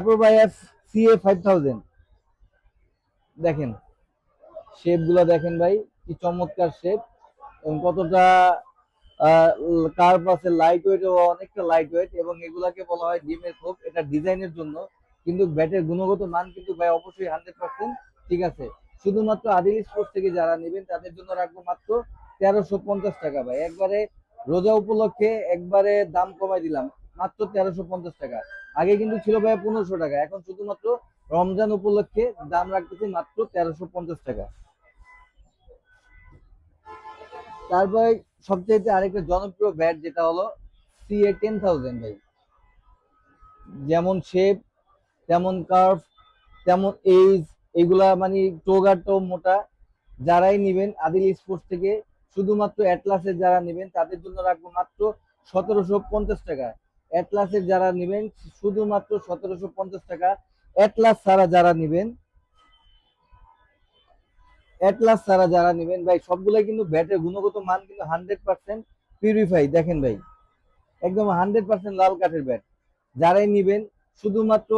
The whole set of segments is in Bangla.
তারপর ভাই সিএ 5000 দেখেন, শেপ গুলা দেখেন ভাই, কি চমৎকার শেপ এবং কতটা কার্ভ আছে, লাইট ওয়েট, অনেকটা লাইট ওয়েট, এবং এগুলাকে বলা হয় ডিমের খোপ। এটা ডিজাইনের জন্য, কিন্তু ব্যাটের গুণগত মান কিন্তু ভাই অবশ্যই 100% ঠিক আছে। শুধুমাত্র আদিল স্পোর্টস থেকে যারা নেবেন তাদের জন্য রাখবো মাত্র 1350 টাকা ভাই, একবারে রোজা উপলক্ষে একবারে দাম কমাই দিলাম, মাত্র 1350 টাকা। আগে কিন্তু ছিল ভাই 1500 টাকা, এখন শুধুমাত্র রমজান উপলক্ষে দাম রাখতেছি মাত্র 1350 টাকা। তারপরে সবচেয়ে আরেকটা জনপ্রিয় ব্যাট যেটা হলো সিএ 10000 ভাই, যেমন শেপ, তেমন কার্ভ, তেমন এইজ, এগুলা মানে টোগারটাও মোটা। যারাই নিবেন আদিল স্পোর্টস থেকে, শুধুমাত্র অ্যাটলাসের যারা নিবেন তাদের জন্য রাখবো মাত্র 1750 টাকা। অ্যাটলাসের যারা নিবেন শুধুমাত্র 1750 টাকা। অ্যাটলাস ছাড়া যারা নিবেন, অ্যাটলাস ছাড়া যারা নিবেন ভাই, সবগুলাই কিন্তু ব্যাটের গুণগত মান কিন্তু 100% পিউরিফাই। দেখেন ভাই, একদম 100% লাল কাঠের ব্যাট। যারাই নিবেন শুধুমাত্র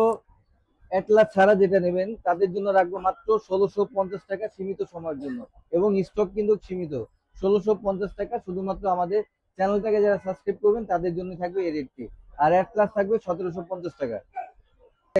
অ্যাটলাস ছাড়া যেটা নেবেন তাদের জন্য রাখবো মাত্র 1650 টাকা, সীমিত সময়ের জন্য, এবং স্টক কিন্তু সীমিত। 1650 টাকা শুধুমাত্র আমাদের চ্যানেলটাকে যারা সাবস্ক্রাইব করবেন তাদের জন্য থাকবে এই রেটটি, আর অ্যাটলাস থাকবে 1750 টাকা।